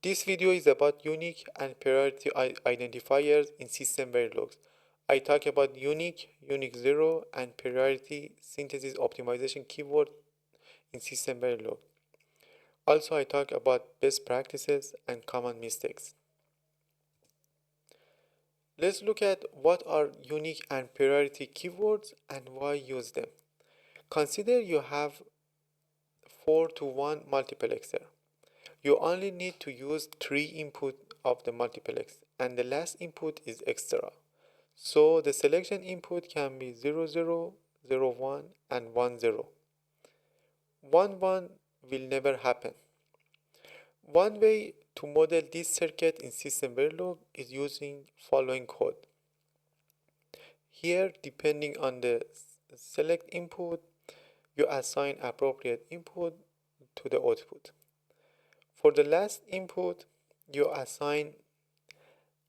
This video is about unique and priority identifiers in SystemVerilog. I talk about unique, unique 0, and priority synthesis optimization keyword in SystemVerilog. Also, I talk about best practices and common mistakes. Let's look at what are unique and priority keywords and why use them. Consider you have 4 to 1 multiplexer. You only need to use 3 input of the multiplex and the last input is extra. So the selection input can be 0, 0, 0, 1 and 1, 0. 1, 1 will never happen. One way to model this circuit in SystemVerilog is using following code. Here, depending on the select input, you assign appropriate input to the output. For the last input, you assign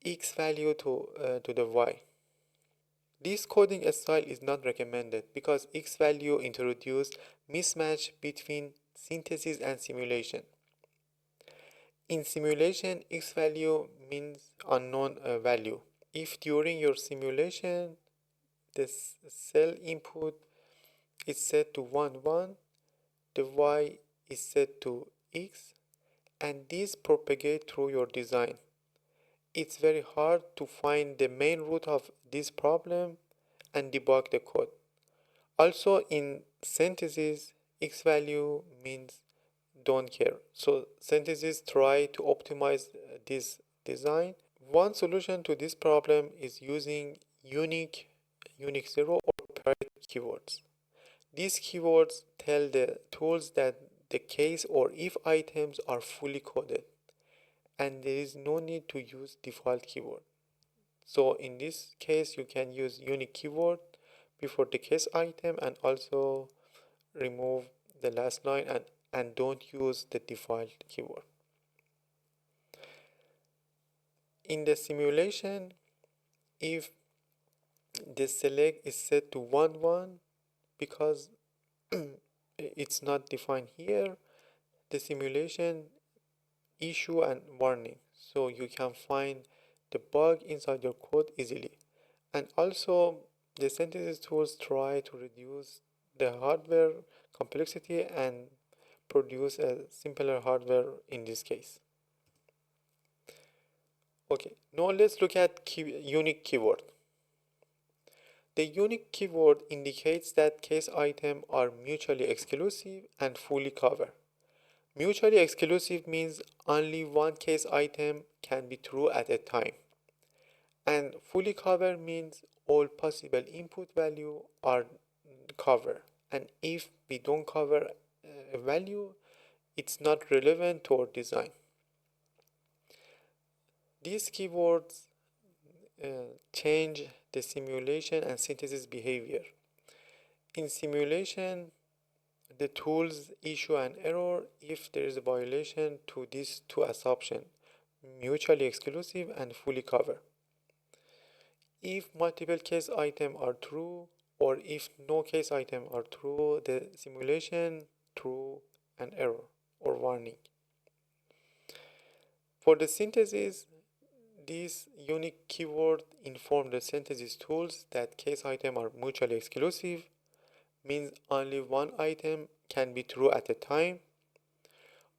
x value to the y. This coding style is not recommended because x value introduces mismatch between synthesis and simulation. In simulation, x value means unknown value. If during your simulation the cell input is set to 1, 1, the y is set to x, and these propagate through your design. It's very hard to find the main root of this problem and debug the code. Also, in synthesis, x value means don't care. So synthesis try to optimize this design. One solution to this problem is using unique 0 or priority keywords. These keywords tell the tools that the case or if items are fully coded and there is no need to use default keyword. So in this case you can use unique keyword before the case item and also remove the last line and don't use the default keyword. In the simulation, if the select is set to 1, 1 because it's not defined here, the simulation issue and warning, so you can find the bug inside your code easily. And also the synthesis tools try to reduce the hardware complexity and produce a simpler hardware in this case. Okay, now let's look at unique keyword. The unique keyword indicates that case items are mutually exclusive and fully covered. Mutually exclusive means only one case item can be true at a time. And fully covered means all possible input value are covered. And if we don't cover a value, it's not relevant to our design. These keywords change the simulation and synthesis behavior. In simulation, the tools issue an error if there is a violation to these two assumptions, mutually exclusive and fully covered. If multiple case items are true or if no case items are true, the simulation throw an error or warning. For the synthesis, these unique keywords inform the synthesis tools that case items are mutually exclusive, means only one item can be true at a time.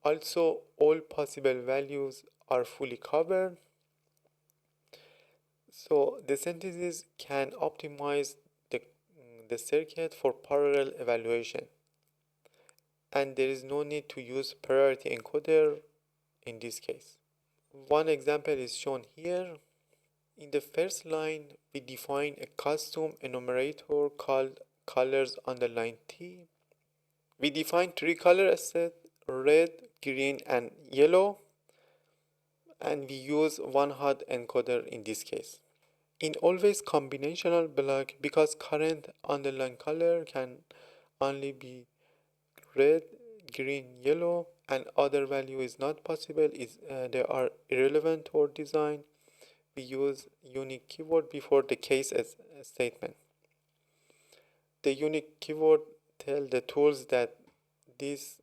Also, all possible values are fully covered. So the synthesis can optimize the circuit for parallel evaluation. And there is no need to use priority encoder in this case. One example is shown here. In the first line, we define a custom enumerator called colors underline T. We define 3 color sets, red, green, and yellow, and we use one hot encoder in this case. In always combinational block, because current underline color can only be red, green, yellow, and other value is not possible, they are irrelevant to our design, we use unique keyword before the case statement. The unique keyword tell the tools that this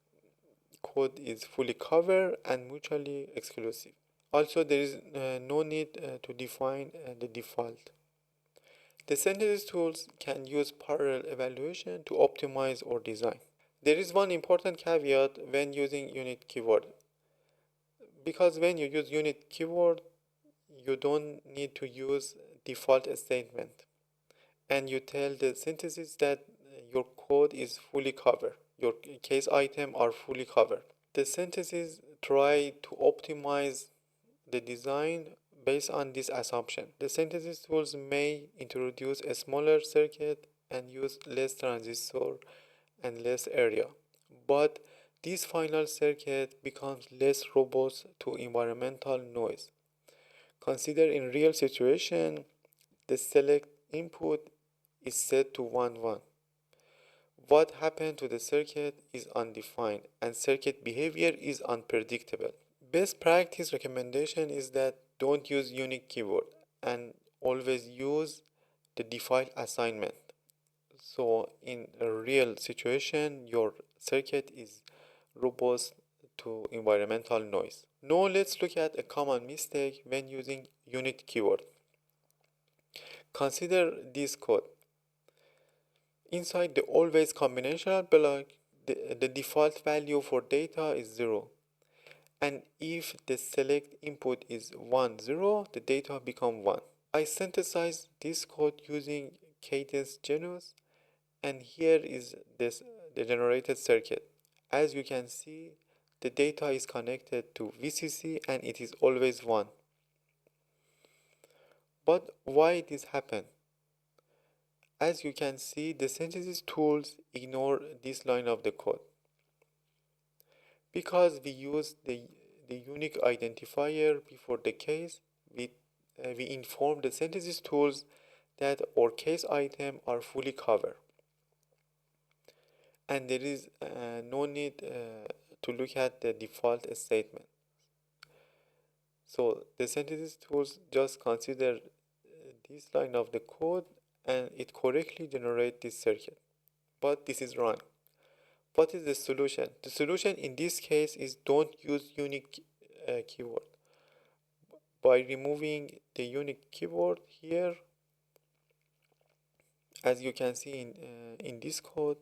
code is fully covered and mutually exclusive. Also, there is no need to define the default. The synthesis tools can use parallel evaluation to optimize or design. There is one important caveat when using unit keyword, because when you use unit keyword, you don't need to use default statement, and you tell the synthesis that your code is fully covered, your case item are fully covered. The synthesis try to optimize the design based on this assumption. The synthesis tools may introduce a smaller circuit and use less transistor and less area, but this final circuit becomes less robust to environmental noise. Consider in real situation, the select input is set to 1 1. What happened to the circuit is undefined and circuit behavior is unpredictable. Best practice recommendation is that don't use unique keyword and always use the default assignment. So in a real situation, your circuit is robust to environmental noise. Now let's look at a common mistake when using unit keyword. Consider this code. Inside the always combinational block, the default value for data is 0. And if the select input is 1 0, the data become 1. I synthesize this code using cadence genus, and here is the generated circuit. As you can see, the data is connected to VCC and it is always 1. But why this happened? As you can see, the synthesis tools ignore this line of the code because we use the unique identifier before the case. We inform the synthesis tools that our case item are fully covered, and there is no need to look at the default statement. So the synthesis tools just consider this line of the code and it correctly generates this circuit. But this is wrong. What is the solution? The solution in this case is don't use unique keyword. By removing the unique keyword here, as you can see in this code,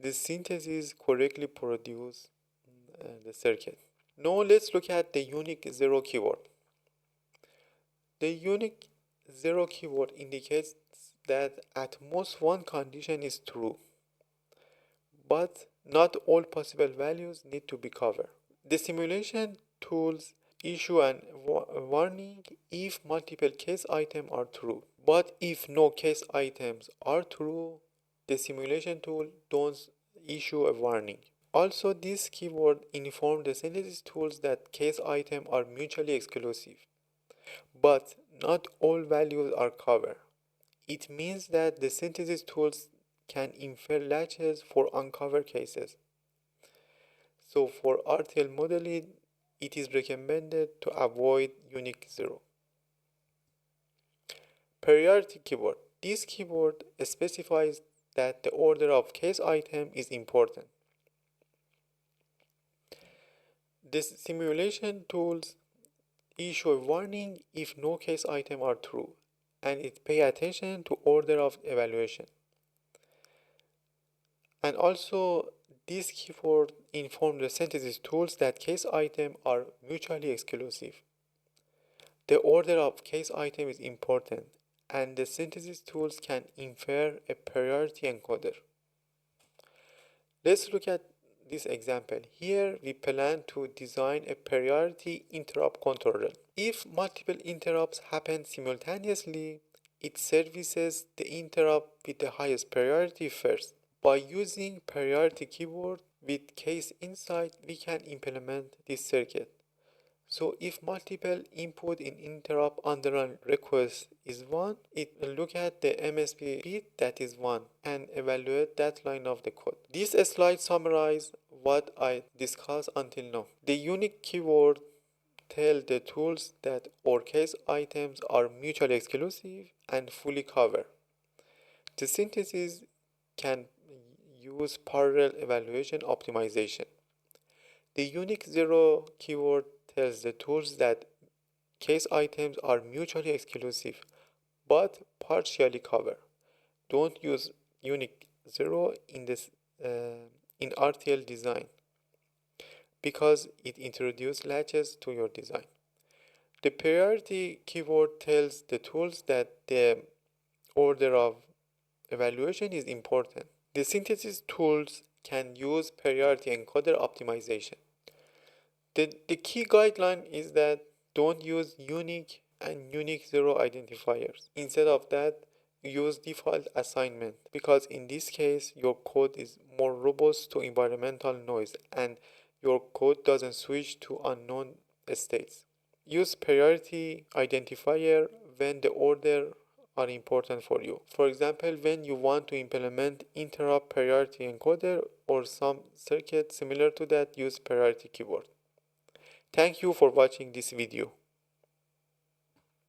the synthesis correctly produce the circuit. Now let's look at the unique zero keyword. The unique zero keyword indicates that at most one condition is true, but not all possible values need to be covered. The simulation tools issue a warning if multiple case items are true, but if no case items are true, the simulation tool don't issue a warning. Also, this keyword informs the synthesis tools that case items are mutually exclusive, but not all values are covered. It means that the synthesis tools can infer latches for uncovered cases. So for RTL modeling, it is recommended to avoid unique zero. Priority keyword. This keyword specifies that the order of case item is important. The simulation tools issue a warning if no case item are true, and it pay attention to order of evaluation. And also, this keyword informs the synthesis tools that case items are mutually exclusive. The order of case item is important, and the synthesis tools can infer a priority encoder. Let's look at this example. Here we plan to design a priority interrupt controller. If multiple interrupts happen simultaneously, it services the interrupt with the highest priority first. By using priority keyword with case inside, we can implement this circuit. So if multiple input in interrupt underrun request is 1, it will look at the MSB bit that is 1 and evaluate that line of the code. This slide summarizes what I discussed until now. The unique keyword tell the tools that our case items are mutually exclusive and fully covered. The synthesis can use parallel evaluation optimization. The unique zero keyword tells the tools that case items are mutually exclusive but partially cover. Don't use unique zero in RTL design because it introduces latches to your design. The priority keyword tells the tools that the order of evaluation is important. The synthesis tools can use priority encoder optimization. The key guideline is that don't use unique and unique zero identifiers. Instead of that, use default assignment because in this case your code is more robust to environmental noise and your code doesn't switch to unknown states. Use priority identifier when the order are important for you. For example, when you want to implement interrupt priority encoder or some circuit similar to that, use priority keyword. Thank you for watching this video.